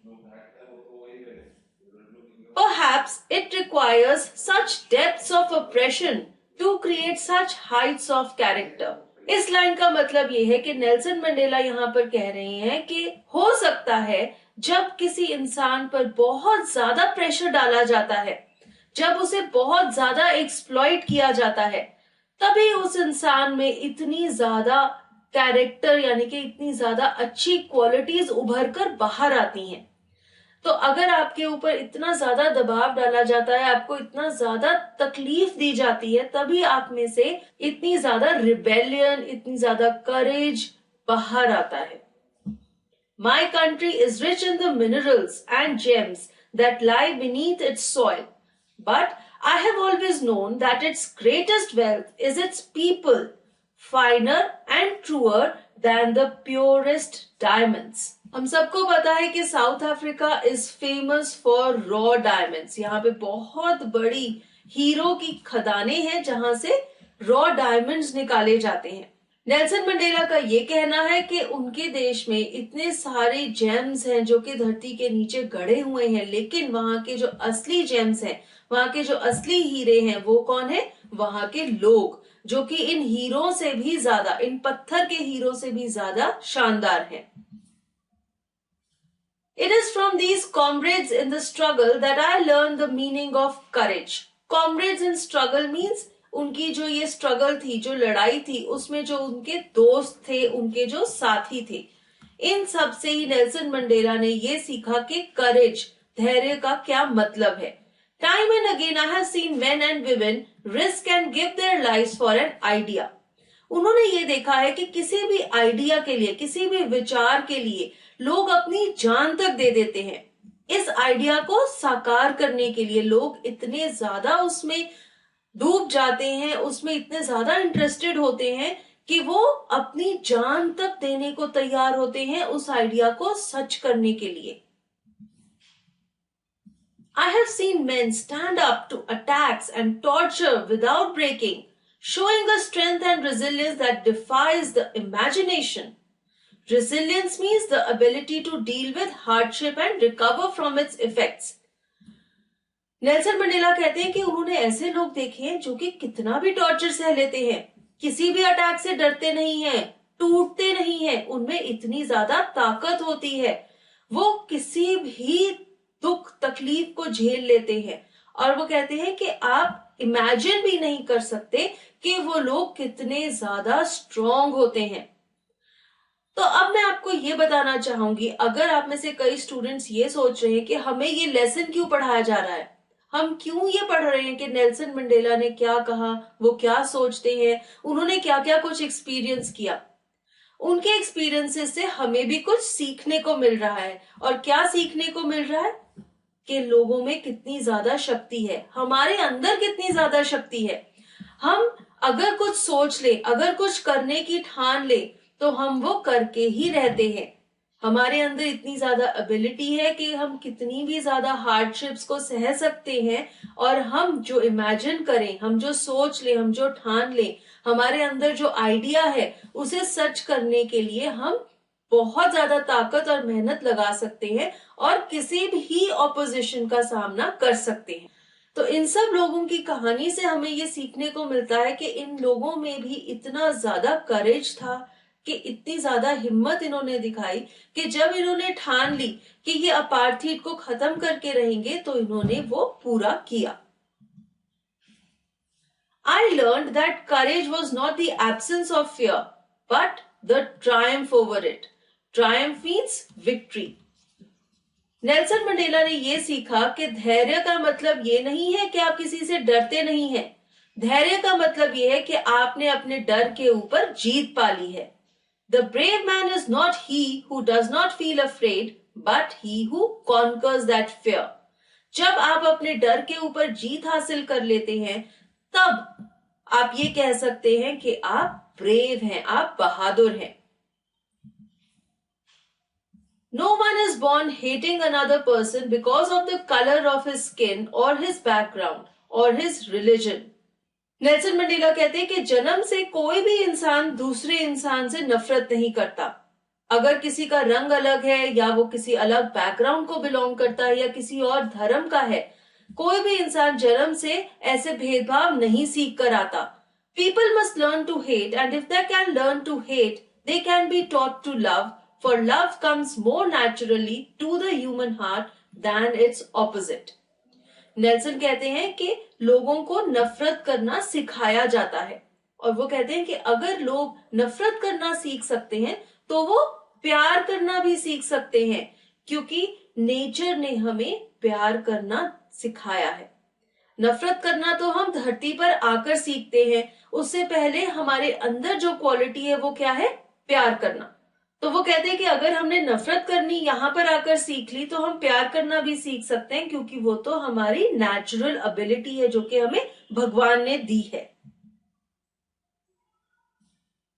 Perhaps it requires such depths of oppression to create such heights of character. इस लाइन का मतलब ये है कि नेल्सन मंडेला यहाँ पर कह रहे हैं कि हो सकता है जब किसी इंसान पर बहुत ज्यादा प्रेशर डाला जाता है, जब उसे बहुत ज्यादा एक्सप्लॉइट किया जाता है, तभी उस इंसान में इतनी ज्यादा कैरेक्टर यानी कि इतनी ज्यादा अच्छी क्वालिटीज उभर कर बाहर आती हैं। तो अगर आपके ऊपर इतना ज्यादा दबाव डाला जाता है, आपको इतना ज्यादा तकलीफ दी जाती है, तभी आप में से इतनी ज्यादा रिबेलियन, इतनी ज्यादा करेज बाहर आता है। My country is rich in the minerals and gems that lie beneath its soil, but I have always known that its greatest wealth is its people, finer and truer than the purest diamonds. हम सबको पता है कि south Africa is famous for raw diamonds. यहाँ पे बहुत बड़ी hero की खदानें हैं जहां से रॉ डायमंड्स निकाले जाते हैं। नेल्सन मंडेला का ये कहना है कि उनके देश में इतने सारे जेम्स हैं जो कि धरती के नीचे गड़े हुए हैं, लेकिन वहां के जो असली जेम्स हैं, वहां के जो असली हीरे हैं, वो कौन है? वहां के लोग, जो कि इन हीरो से भी ज्यादा, इन पत्थर के हीरो से भी ज्यादा शानदार हैं। It is from these comrades in the struggle that I learned the meaning of courage. Comrades in struggle means उनकी जो ये स्ट्रगल थी, जो लड़ाई थी, उसमें जो उनके दोस्त थे, उनके जो साथी थे, इन सब से ही नेल्सन मंडेला ने ये सीखा कि करेज, धैर्य का क्या मतलब है। Time and again I have seen men and women risk and give their lives for an idea. उन्होंने ये देखा है कि किसी भी आइडिया के लिए, किसी भी विचार के लिए लोग अपनी जान तक दे देते हैं। इस आइडिया को साकार करने के लिए लोग इतने ज्यादा उसमें डूब जाते हैं, उसमें इतने ज्यादा इंटरेस्टेड होते हैं कि वो अपनी जान तक देने को तैयार होते हैं उस आइडिया को सच करने के लिए। I have seen men stand up to attacks and torture without breaking, showing a strength and resilience that defies the imagination. Resilience means the ability to deal with hardship and recover from its effects. Nelson Mandela कहते हैं कि उन्होंने ऐसे लोग देखे हैं जो कि कितना भी टॉर्चर सह लेते हैं, किसी भी अटैक से डरते नहीं हैं, टूटते नहीं हैं, उनमें इतनी ज्यादा ताकत होती है, वो किसी भी दुख तकलीफ को झेल लेते हैं। और वो कहते हैं कि आप इमेजिन भी नहीं कर सकते कि वो लोग कितने ज्यादा स्ट्रॉन्ग होते हैं। तो अब मैं आपको ये बताना चाहूंगी, अगर आप में से कई स्टूडेंट्स ये सोच रहे हैं कि हमें ये लेसन क्यों पढ़ाया जा रहा है, हम क्यों ये पढ़ रहे हैं कि नेल्सन मंडेला ने क्या कहा, वो क्या सोचते हैं, उन्होंने क्या क्या कुछ एक्सपीरियंस किया। उनके एक्सपीरियंसेस से हमें भी कुछ सीखने को मिल रहा है। और क्या सीखने को मिल रहा है? कि लोगों में कितनी ज्यादा शक्ति है, हमारे अंदर कितनी ज्यादा शक्ति है। हम अगर कुछ सोच ले, अगर कुछ करने की ठान ले, तो हम वो करके ही रहते हैं। हमारे अंदर इतनी ज्यादा एबिलिटी है कि हम कितनी भी ज्यादा हार्डशिप्स को सह सकते हैं, और हम जो इमेजिन करें, हम जो सोच ले, हम जो ठान ले, हमारे अंदर जो आइडिया है उसे सच करने के लिए हम बहुत ज्यादा ताकत और मेहनत लगा सकते हैं और किसी भी ऑपोजिशन का सामना कर सकते हैं। तो इन सब लोगों की कहानी से हमें ये सीखने को मिलता है कि इन लोगों में भी इतना ज्यादा करेज था, कि इतनी ज्यादा हिम्मत इन्होंने दिखाई कि जब इन्होंने ठान ली कि ये अपार्थीड को खत्म करके रहेंगे, तो इन्होंने वो पूरा किया। I learned that courage was not the absence of fear, but the triumph over it. Triumph means victory. Nelson Mandela ने ये सीखा कि धैर्य का मतलब ये नहीं है कि आप किसी से डरते नहीं हैं। धैर्य का मतलब ये है कि आपने अपने डर के ऊपर जीत पा ली है। The brave man is not he who does not feel afraid, but he who conquers that fear. जब आप अपने डर के ऊपर जीत हासिल कर लेते हैं, तब आप ये कह सकते हैं कि आप ब्रेव हैं, आप बहादुर हैं। No one is born hating another person because of the color of his skin or his background or his religion. Nelson Mandela कहते हैं कि जन्म से कोई भी इंसान दूसरे इंसान से नफरत नहीं करता। अगर किसी का रंग अलग है, या वो किसी अलग बैकग्राउंड को बिलोंग करता है, या किसी और धर्म का है, कोई भी इंसान जन्म से ऐसे भेदभाव नहीं सीख कर आता। People must learn to hate, and if they can learn to hate, they can be taught to love, for love comes more naturally to the human heart than its opposite. Nelson कहते हैं कि लोगों को नफरत करना सिखाया जाता है, और वो कहते हैं कि अगर लोग नफरत करना सीख सकते हैं, तो वो प्यार करना भी सीख सकते हैं, क्योंकि नेचर ने हमें प्यार करना सिखाया है। नफरत करना तो हम धरती पर आकर सीखते हैं, उससे पहले हमारे अंदर जो क्वालिटी है वो क्या है? प्यार करना। तो वो कहते हैं कि अगर हमने नफरत करनी यहाँ पर आकर सीख ली, तो हम प्यार करना भी सीख सकते हैं, क्योंकि वो तो हमारी नेचुरल एबिलिटी है जो कि हमें भगवान ने दी है।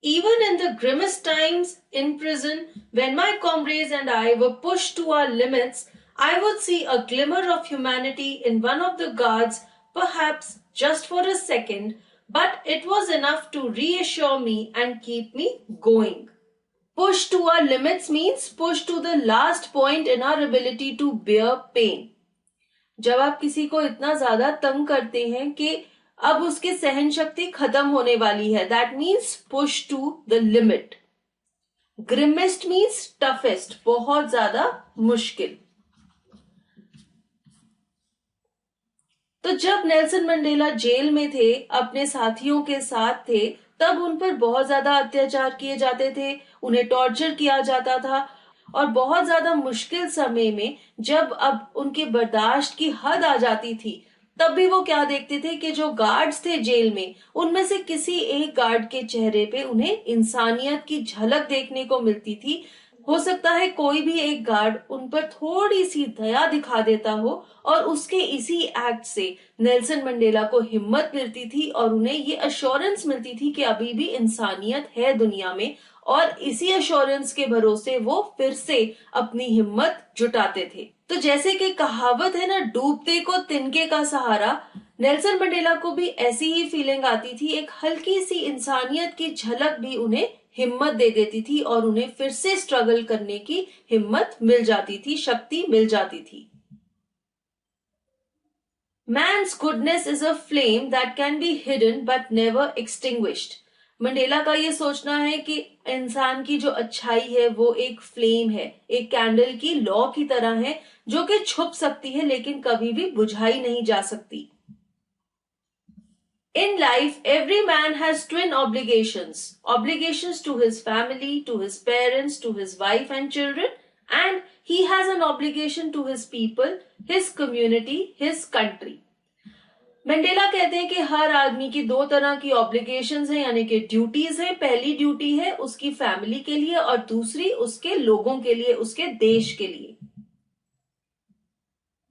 Even in the grimmest times in prison, when my comrades and I were pushed to our limits, I would see a glimmer of humanity in one of the guards, perhaps just for a second, but it was enough to reassure me and keep me going. Push to our limits means push to the last point in our ability to bear pain. जब आप किसी को इतना ज्यादा तंग करते हैं कि अब उसकी सहन शक्ति खत्म होने वाली है, that means push to the limit. Grimmest means toughest, बहुत ज्यादा मुश्किल। तो जब नेल्सन मंडेला जेल में थे, अपने साथियों के साथ थे, तब उन पर बहुत ज्यादा अत्याचार किए जाते थे, उन्हें टॉर्चर किया जाता था, और बहुत ज्यादा मुश्किल समय में जब अब उनके बर्दाश्त की हद आ जाती थी, तब भी वो क्या देखते थे कि जो गार्ड्स थे जेल में, उनमें से किसी एक गार्ड के चेहरे पे उन्हें इंसानियत की झलक देखने को मिलती थी। हो सकता है कोई भी एक गार्ड उन पर थोड़ी सी दया दिखा देता हो, और उसके इसी एक्ट से नेल्सन मंडेला को हिम्मत मिलती थी और उन्हें ये अश्योरेंस मिलती थी कि अभी भी इंसानियत है दुनिया में, और इसी अश्योरेंस के भरोसे वो फिर से अपनी हिम्मत जुटाते थे। तो जैसे कि कहावत है ना, डूबते को तिनके का सहारा, नेल्सन मंडेला को भी ऐसी ही फीलिंग आती थी। एक हल्की सी इंसानियत की झलक भी उन्हें हिम्मत दे देती थी, और उन्हें फिर से स्ट्रगल करने की हिम्मत मिल जाती थी, शक्ति मिल जाती थी। Man's goodness is a flame that can be hidden but never extinguished. Mandela का ये सोचना है कि इंसान की जो अच्छाई है वो एक फ्लेम है, एक कैंडल की लौ की तरह है, जो कि छुप सकती है लेकिन कभी भी बुझाई नहीं जा सकती। In life, every man has twin obligations. Obligations to his family, to his parents, to his wife and children, and he has an obligation to his people, his community, his country. Mandela कहते हैं कि हर आदमी की दो तरह की obligations हैं, यानी कि ड्यूटीज हैं। पहली ड्यूटी है उसकी फैमिली के लिए और दूसरी उसके लोगों के लिए, उसके देश के लिए।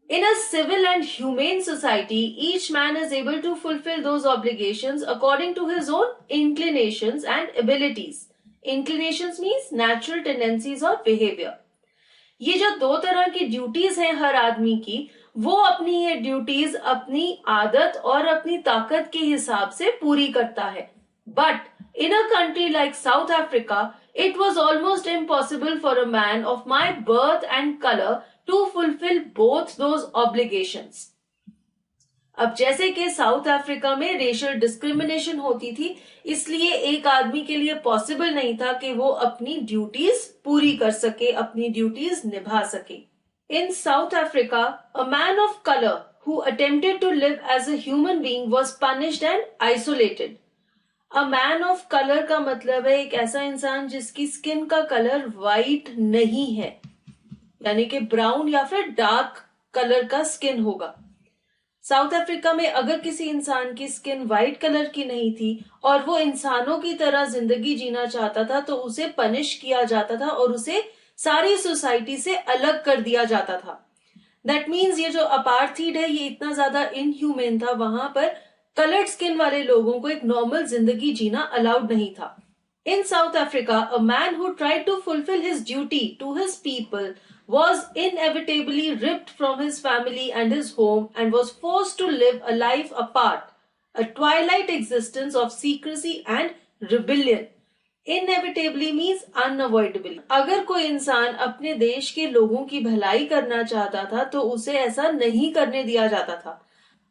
In a civil and humane society, each man is able to fulfill those obligations according to his own inclinations and abilities. Inclinations means natural tendencies or behavior. ये जो दो तरह की ड्यूटीज हैं हर आदमी की, वो अपनी ये ड्यूटीज अपनी आदत और अपनी ताकत के हिसाब से पूरी करता है। But in a country like south Africa, it was almost impossible for a man of my birth and colour to fulfill both those obligations. अब जैसे कि साउथ अफ्रीका में रेशियल डिस्क्रिमिनेशन होती थी, इसलिए एक आदमी के लिए पॉसिबल नहीं था कि वो अपनी ड्यूटीज पूरी कर सके, अपनी ड्यूटीज निभा सके। In South Africa, a man of colour who attempted to live as a human being was punished and isolated. A man of colour का मतलब है एक ऐसा इंसान जिसकी स्किन का कलर व्हाइट नहीं है, यानी कि ब्राउन या फिर डार्क कलर का स्किन होगा। साउथ अफ्रीका में अगर किसी इंसान की स्किन व्हाइट कलर की नहीं थी और वो इंसानों की तरह जिंदगी जीना चाहता था, तो उसे पनिश किया जाता था और उसे सारी सोसाइटी से अलग कर दिया जाता था। दैट मीन्स ये जो अपार्थीड है ये इतना ज्यादा इनह्यूमेन था, वहां पर कलर्ड स्किन वाले लोगों को एक नॉर्मल जिंदगी जीना अलाउड नहीं था। In South Africa, a man who tried to fulfill his duty to his people was inevitably ripped from his family and his home and was forced to live a life apart, a twilight existence of secrecy and rebellion. Inevitably means unavoidably. अगर कोई इंसान अपने देश के लोगों की भलाई करना चाहता था तो उसे ऐसा नहीं करने दिया जाता था।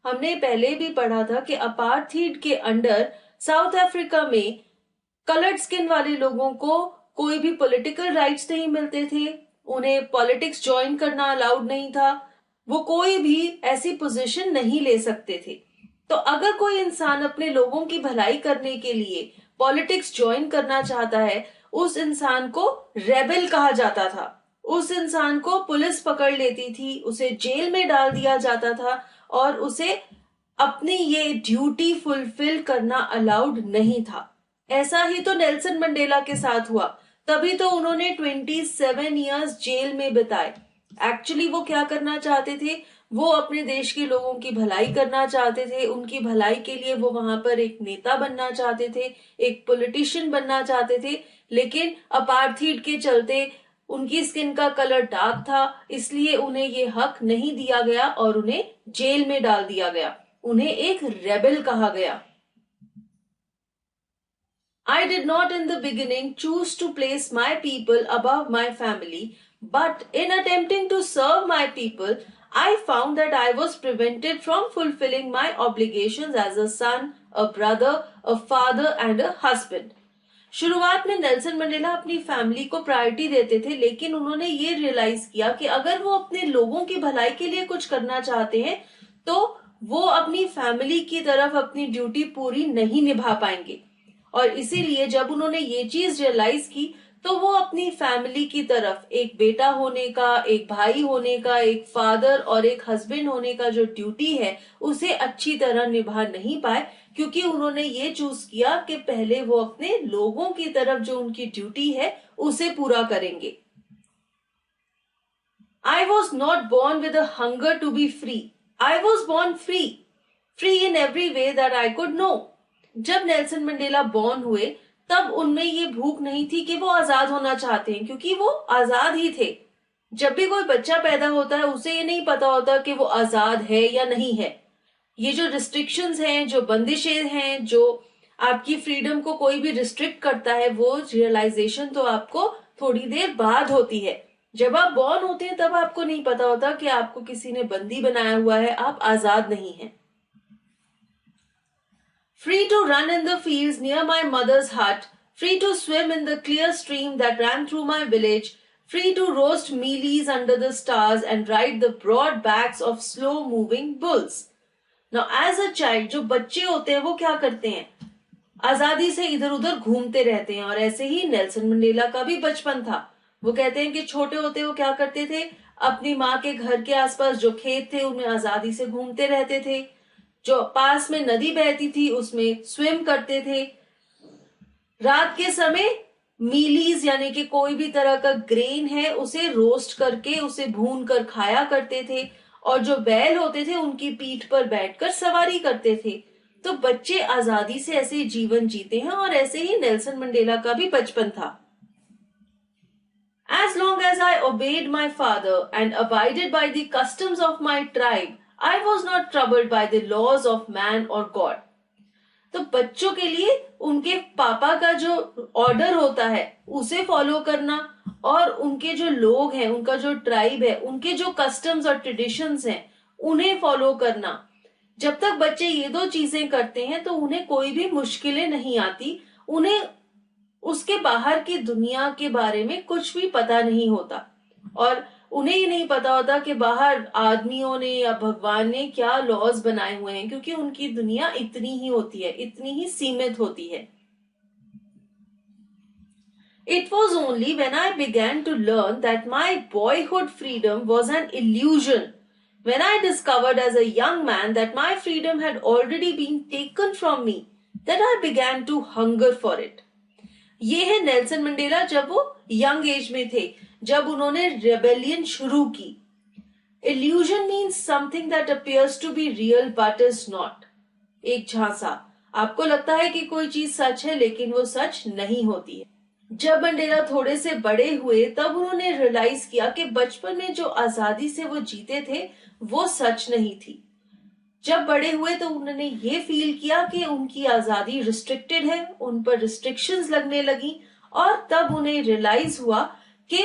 हमने पहले भी पढ़ा था कि अपार्थीड के अंडर साउथ अफ्रीका में कलर्ड स्किन वाले लोगों को कोई भी पॉलिटिकल राइट्स नहीं मिलते थे, उन्हें पॉलिटिक्स ज्वाइन करना अलाउड नहीं था, वो कोई भी ऐसी पोजीशन नहीं ले सकते थे। तो अगर कोई इंसान अपने लोगों की भलाई करने के लिए पॉलिटिक्स ज्वाइन करना चाहता है, उस इंसान को रेबेल कहा जाता था। उस इंसान को पुलिस पकड़ लेती थी, उसे जेल में डाल दिया जाता था और उसे अपनी ये ड्यूटी फुलफिल करना अलाउड नहीं था। ऐसा ही तो नेल्सन मंडेला के साथ हुआ, तभी तो उन्होंने 27 इयर्स जेल में बिताए। एक्चुअली वो क्या करना चाहते थे, वो अपने देश के लोगों की भलाई करना चाहते थे, उनकी भलाई के लिए वो वहां पर एक नेता बनना चाहते थे, एक पॉलिटिशियन बनना चाहते थे, लेकिन अपार्थीड के चलते उनकी स्किन का कलर डार्क था, इसलिए उन्हें ये हक नहीं दिया गया और उन्हें जेल में डाल दिया गया, उन्हें एक रेबेल कहा गया। I did not in the beginning choose to place my people above my family, but in attempting to serve my people, I found that I was prevented from fulfilling my obligations as a son, a brother, a father and a husband. शुरुआत में Nelson Mandela अपनी family को priority देते थे, लेकिन उन्होंने ये realise किया कि अगर वो अपने लोगों की भलाई के लिए कुछ करना चाहते हैं तो वो अपनी फैमिली की तरफ अपनी ड्यूटी पूरी नहीं निभा पाएंगे। और इसीलिए जब उन्होंने ये चीज रियलाइज की तो वो अपनी फैमिली की तरफ एक बेटा होने का, एक भाई होने का, एक फादर और एक हस्बैंड होने का जो ड्यूटी है उसे अच्छी तरह निभा नहीं पाए, क्योंकि उन्होंने ये चूज किया कि पहले वो अपने लोगों की तरफ जो उनकी ड्यूटी है उसे पूरा करेंगे। I was not born with a hunger to be free. I was born free. Free in every way that I could know. जब नेल्सन मंडेला बॉर्न हुए तब उनमें ये भूख नहीं थी कि वो आजाद होना चाहते हैं, क्योंकि वो आजाद ही थे। जब भी कोई बच्चा पैदा होता है उसे ये नहीं पता होता कि वो आजाद है या नहीं है। ये जो रिस्ट्रिक्शंस हैं, जो बंदिशें हैं, जो आपकी फ्रीडम को कोई भी रिस्ट्रिक्ट करता है, वो रियलाइजेशन तो आपको थोड़ी देर बाद होती है। जब आप बॉर्न होते हैं तब आपको नहीं पता होता कि आपको किसी ने बंदी बनाया हुआ है, आप आजाद नहीं हैं। Free to run in the fields near my mother's hut, free to swim in the clear stream that ran through my village, free to roast mealies under the stars and ride the broad backs of slow-moving bulls. Now, as a child, जो बच्चे होते हैं वो क्या करते हैं, आजादी से इधर उधर घूमते रहते हैं। और ऐसे ही नेल्सन मंडेला का भी बचपन था। वो कहते हैं कि छोटे होते वो क्या करते थे, अपनी माँ के घर के आसपास जो खेत थे उनमें आजादी से घूमते रहते थे, जो पास में नदी बहती थी उसमें स्विम करते थे। रात के समय मीलीज यानी कि कोई भी तरह का ग्रेन है उसे रोस्ट करके उसे भून कर खाया करते थे, और जो बैल होते थे उनकी पीठ पर बैठकर सवारी करते थे। तो बच्चे आजादी से ऐसे जीवन जीते हैं, और ऐसे ही नेल्सन मंडेला का भी बचपन था। As long as I obeyed my father and abided by the customs of my tribe, I was not troubled by the laws of man or God. तो बच्चों के लिए उनके पापा का जो ऑर्डर होता है उसे फॉलो करना, और उनके जो लोग हैं, उनका जो ट्राइब है, उनके जो कस्टम्स और ट्रेडिशंस हैं उन्हें फॉलो करना। जब तक बच्चे ये दो चीजें करते हैं तो उन्हें कोई भी मुश्किलें नहीं आती, उन्हें उसके बाहर की दुनिया के बारे में कुछ भी पता नहीं होता, और उन्हें ही नहीं पता होता कि बाहर आदमियों ने या भगवान ने क्या लॉज बनाए हुए हैं, क्योंकि उनकी दुनिया इतनी ही होती है, इतनी ही सीमित होती है। It was only when I began to learn that my boyhood freedom was an illusion, when I discovered as a young man that my freedom had already been taken from me, that I began to hunger for it. ये है Nelson Mandela जब वो young age में थे, जब उन्होंने rebellion शुरू की। Illusion means something that appears to be real but is not. एक झांसा, आपको लगता है कि कोई चीज सच है लेकिन वो सच नहीं होती है। जब मंडेला थोड़े से बड़े हुए तब उन्होंने रियलाइज किया कि बचपन में जो आजादी से वो जीते थे वो सच नहीं थी। जब बड़े हुए तो उन्होंने ये फील किया कि उनकी आजादी रिस्ट्रिक्टेड है, उन पर रिस्ट्रिक्शंस लगने लगी, और तब उन्हें रियलाइज हुआ कि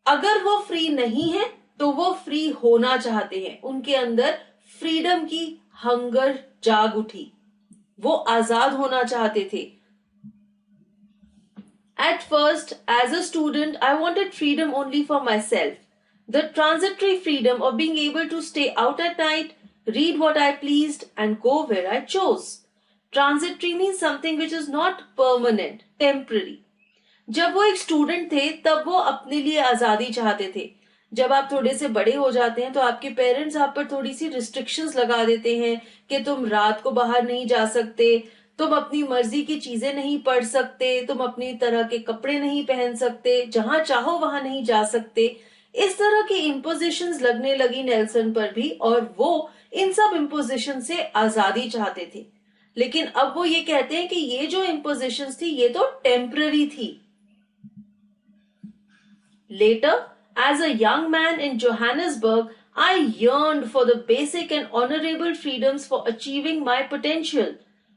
अगर वो फ्री नहीं है तो वो फ्री होना चाहते हैं। उनके अंदर फ्रीडम की हंगर जाग उठी, वो आजाद होना चाहते थे। At first, as a student, I wanted freedom only for myself. The transitory freedom of being able to stay out at night, read what I pleased, and go where I chose. Transitory means something which is not permanent, temporary. जब वो एक student थे तब वो अपने लिए आजादी चाहते थे। जब आप थोड़े से बड़े हो जाते हैं तो आपके पेरेंट्स आप पर थोड़ी सी रिस्ट्रिक्शंस लगा देते हैं कि तुम रात को बाहर नहीं जा सकते, तुम अपनी मर्जी की चीजें नहीं पढ़ सकते, तुम अपनी तरह के कपड़े नहीं पहन सकते, जहां चाहो वहां नहीं जा सकते। इस तरह की इम्पोजिशंस लगने लगी नेल्सन पर भी, और वो इन सब इम्पोजिशन से आजादी चाहते थे। लेकिन अब वो ये कहते हैं कि ये जो इम्पोजिशंस थी ये तो टेम्पररी थी। Later, as a young man in Johannesburg, I yearned for the basic and honorable freedoms for achieving my potential,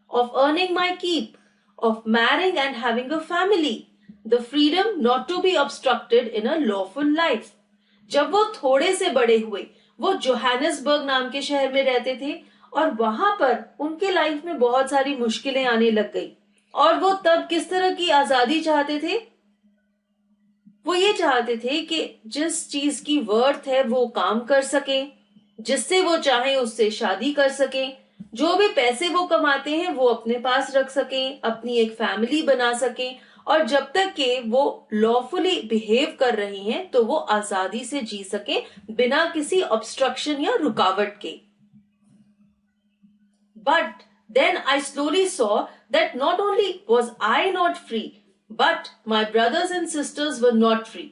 of earning my keep, of marrying and having a family, the freedom not to be obstructed in a lawful life. जब वो थोड़े से बड़े हुए, वो Johannesburg नाम के शहर में रहते थे, और वहां पर उनके लाइफ में बहुत सारी मुश्किलें आने लग गई, और वो तब किस तरह की आजादी चाहते थे? वो ये चाहते थे कि जिस चीज की वर्थ है वो काम कर सके, जिससे वो चाहे उससे शादी कर सके, जो भी पैसे वो कमाते हैं वो अपने पास रख सके, अपनी एक फैमिली बना सके, और जब तक के वो लॉफुली बिहेव कर रहे हैं तो वो आजादी से जी सके बिना किसी ऑब्स्ट्रक्शन या रुकावट के। But then I slowly saw that not only was I not free, but my brothers and sisters were not free.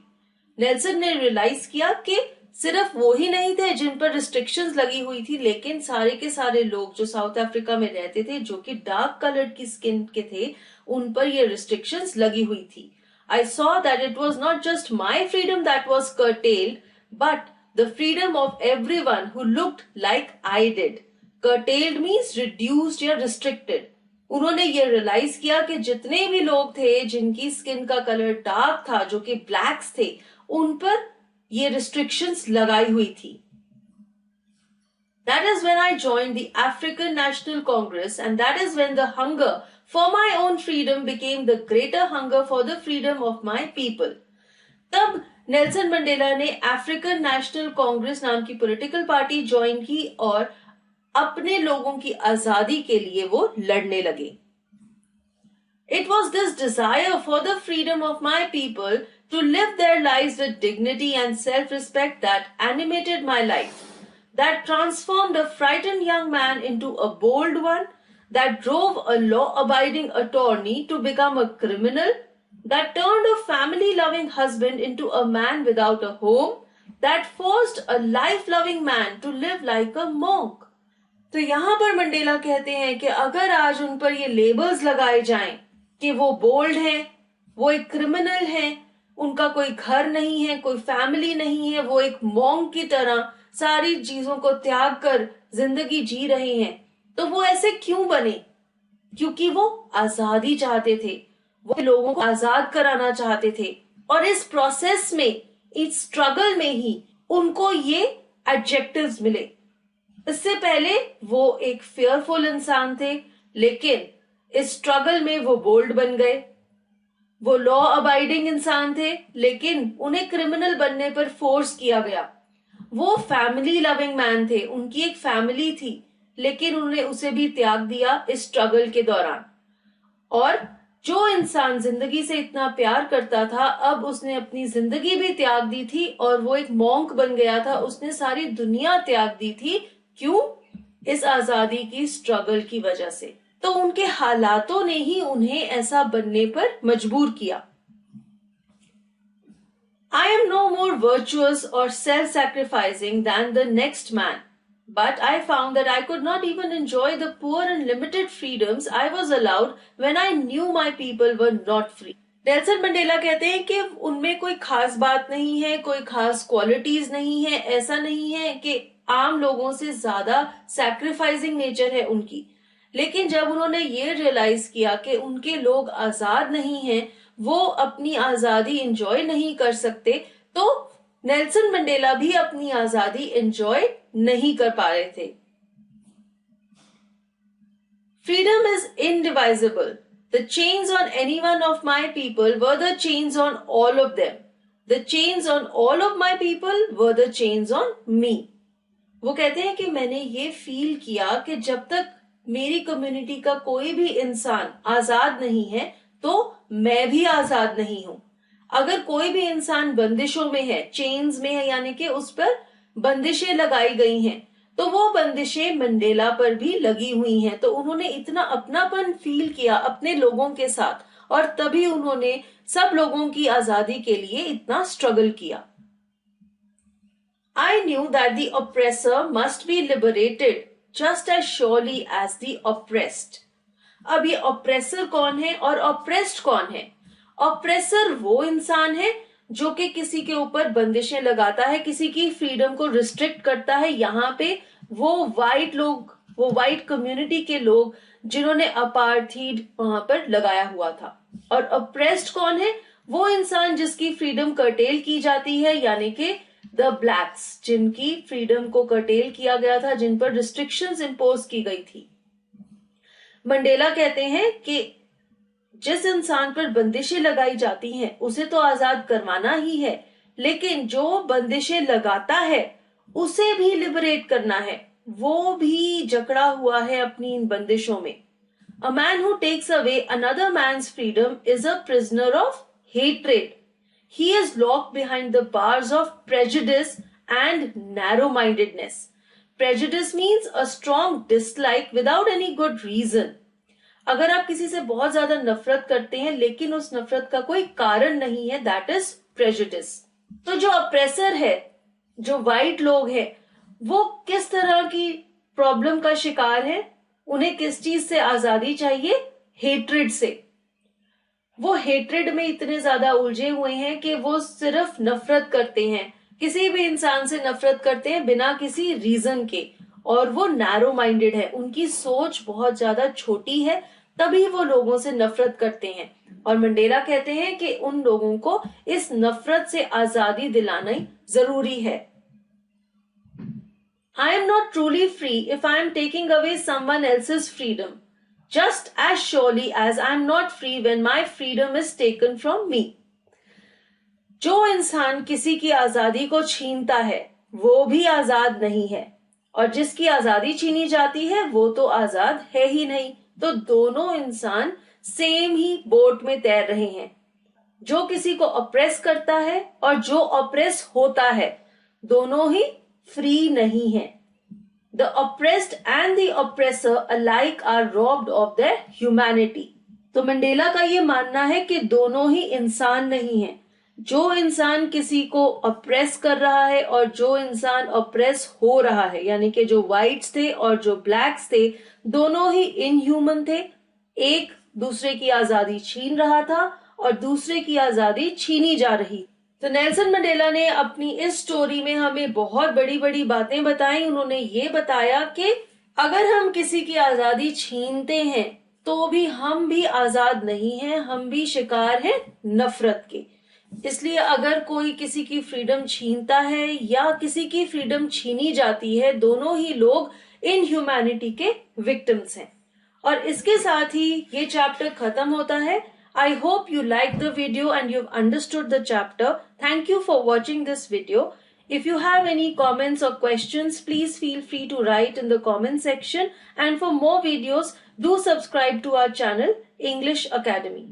Nelson ने रियलाइज किया कि सिर्फ वो ही नहीं थे जिन पर रिस्ट्रिक्शंस लगी हुई थी, लेकिन सारे के सारे लोग जो साउथ अफ्रीका में रहते थे, जो कि डार्क कलर्ड की स्किन के थे, उन पर ये रिस्ट्रिक्शंस लगी हुई थी। I saw that it was not just my freedom that was curtailed, but the freedom of everyone who looked like I did. curtailed means reduced या रिस्ट्रिक्टेड। उन्होंने ये रियलाइज किया कि जितने भी लोग थे जिनकी स्किन का कलर डार्क था, जो कि ब्लैक्स थे, उन पर ये रिस्ट्रिक्शंस लगाई हुई थी। That is when I joined the African National Congress, and that is when the hunger for my own freedom became the greater hunger for the freedom of my people. तब Nelson Mandela ने African national Congress नाम की political party join की और अपने लोगों की आजादी के लिए वो लड़ने लगे। It was this desire for the freedom of my people to live their lives with dignity and self-respect that animated my life. that transformed a frightened young man into a bold one, that drove a law-abiding attorney to become a criminal, that turned a family-loving husband into a man without a home, that forced a life-loving man to live like a monk. तो यहाँ पर Mandela कहते हैं कि अगर आज उन पर ये लेबल्स लगाए जाएं कि वो बोल्ड हैं, वो एक क्रिमिनल हैं, उनका कोई घर नहीं है, कोई फैमिली नहीं है, वो एक मॉन्क की तरह सारी चीजों को त्याग कर जिंदगी जी रहे हैं, तो वो ऐसे क्यों बने? क्योंकि वो आजादी चाहते थे, वो लोगों को आजाद कराना चाहते थे, और इस प्रोसेस में, इस स्ट्रगल में ही उनको ये एडजेक्टिव्स मिले। इससे पहले वो एक फेयरफुल इंसान थे, लेकिन इस स्ट्रगल में वो बोल्ड बन गए। वो लॉ अबाइडिंग इंसान थे, लेकिन उन्हें क्रिमिनल बनने पर फोर्स किया गया। वो फैमिली लविंग मैन थे, उनकी एक फैमिली थी, लेकिन उन्होंने उसे भी त्याग दिया इस स्ट्रगल के दौरान। और जो इंसान जिंदगी से इतना प्यार करता था, अब उसने अपनी जिंदगी भी त्याग दी थी और वो एक मॉन्क बन गया था। उसने सारी दुनिया त्याग दी थी। क्यों? इस आजादी की स्ट्रगल की वजह से। तो उनके हालातों ने ही उन्हें ऐसा बनने पर मजबूर किया। I am no more virtuous or self-sacrificing than the next man, but I found that I could not even enjoy the poor and limited freedoms I was allowed when I knew my people were not free. Nelson Mandela कहते हैं कि उनमें कोई खास बात नहीं है, कोई खास क्वालिटीज नहीं है, ऐसा नहीं है कि आम लोगों से ज्यादा सैक्रिफाइसिंग नेचर है उनकी। लेकिन जब उन्होंने ये रियलाइज किया कि उनके लोग आजाद नहीं हैं, वो अपनी आजादी एंजॉय नहीं कर सकते, तो नेल्सन मंडेला भी अपनी आजादी एंजॉय नहीं कर पा रहे थे। Freedom is indivisible. The chains on any one of my people were the chains on all of them. The chains on all of my people were the chains on me. वो कहते हैं कि मैंने ये फील किया कि जब तक मेरी कम्युनिटी का कोई भी इंसान आजाद नहीं है, तो मैं भी आजाद नहीं हूं। अगर कोई भी इंसान बंदिशों में है, चेन्स में है, यानी कि उस पर बंदिशें लगाई गई हैं, तो वो बंदिशें मंडेला पर भी लगी हुई हैं। तो उन्होंने इतना अपनापन फील किया अपने लोगों के साथ, और तभी उन्होंने सब लोगों की आजादी के लिए इतना स्ट्रगल किया। I knew that the oppressor must be liberated just as surely as the oppressed. अब ये ऑप्रेसर कौन है और ऑप्रेस्ड कौन है? ऑप्रेसर वो इंसान है जो कि किसी के ऊपर बंदिशें लगाता है, किसी की फ्रीडम को रिस्ट्रिक्ट करता है। यहाँ पे वो वाइट लोग, वो वाइट कम्युनिटी के लोग जिन्होंने अपार्थीड वहां पर लगाया हुआ था। और ऑप्रेस्ड कौन है? वो इंसान जिसकी फ्रीडम कर्टेल की जाती है, यानी कि द ब्लैक्स, जिनकी फ्रीडम को कर्टेल किया गया था, जिन पर रिस्ट्रिक्शंस इंपोज की गई थी। मंडेला कहते हैं कि जिस इंसान पर बंदिशें लगाई जाती हैं उसे तो आजाद करवाना ही है, लेकिन जो बंदिशें लगाता है उसे भी लिबरेट करना है। वो भी जकड़ा हुआ है अपनी इन बंदिशों में। A man who takes away another man's freedom is a prisoner of hatred. He is locked behind the bars of prejudice and narrow-mindedness. Prejudice means a strong dislike without any good reason. अगर आप किसी से बहुत ज्यादा नफरत करते हैं लेकिन उस नफरत का कोई कारण नहीं है, that is prejudice. तो जो अप्रेसर है, जो वाइट लोग हैं, वो किस तरह की प्रॉब्लम का शिकार है? उन्हें किस चीज से आजादी चाहिए? हेट्रेड से। वो हेट्रेड में इतने ज्यादा उलझे हुए हैं कि वो सिर्फ नफरत करते हैं, किसी भी इंसान से नफरत करते हैं बिना किसी रीजन के, और वो नैरो माइंडेड है, उनकी सोच बहुत ज्यादा छोटी है, तभी वो लोगों से नफरत करते हैं। और मंडेला कहते हैं कि उन लोगों को इस नफरत से आजादी दिलाना ही जरूरी है। I am not truly free if I am taking away someone else's freedom, just as surely as I am not free when my freedom is taken from me. जो इंसान किसी की आजादी को छीनता है वो भी आजाद नहीं है, और जिसकी आजादी छीनी जाती है वो तो आजाद है ही नहीं। तो दोनों इंसान सेम ही बोट में तैर रहे हैं। जो किसी को ऑप्रेस करता है और जो ऑप्रेस होता है, दोनों ही फ्री नहीं है। The oppressed and the oppressor alike are robbed of their humanity. तो मंडेला का ये मानना है कि दोनों ही इंसान नहीं है. जो इंसान किसी को अप्रेस कर रहा है और जो इंसान अप्रेस हो रहा है, यानी कि जो व्हाइट्स थे और जो ब्लैक्स थे, दोनों ही इनह्यूमन थे. एक दूसरे की आजादी छीन रहा था और दूसरे की आजादी छीनी जा रही. तो नेल्सन मंडेला ने अपनी इस स्टोरी में हमें बहुत बड़ी बड़ी बातें बताई. उन्होंने ये बताया कि अगर हम किसी की आजादी छीनते हैं तो भी हम भी आजाद नहीं हैं, हम भी शिकार हैं नफरत के. इसलिए अगर कोई किसी की फ्रीडम छीनता है या किसी की फ्रीडम छीनी जाती है, दोनों ही लोग इनह्यूमैनिटी के विक्टिम्स हैं. और इसके साथ ही ये चैप्टर खत्म होता है. I hope you liked the video and you've understood the chapter. Thank you for watching this video. If you have any comments or questions, please feel free to write in the comment section. And for more videos, do subscribe to our channel, English Academy.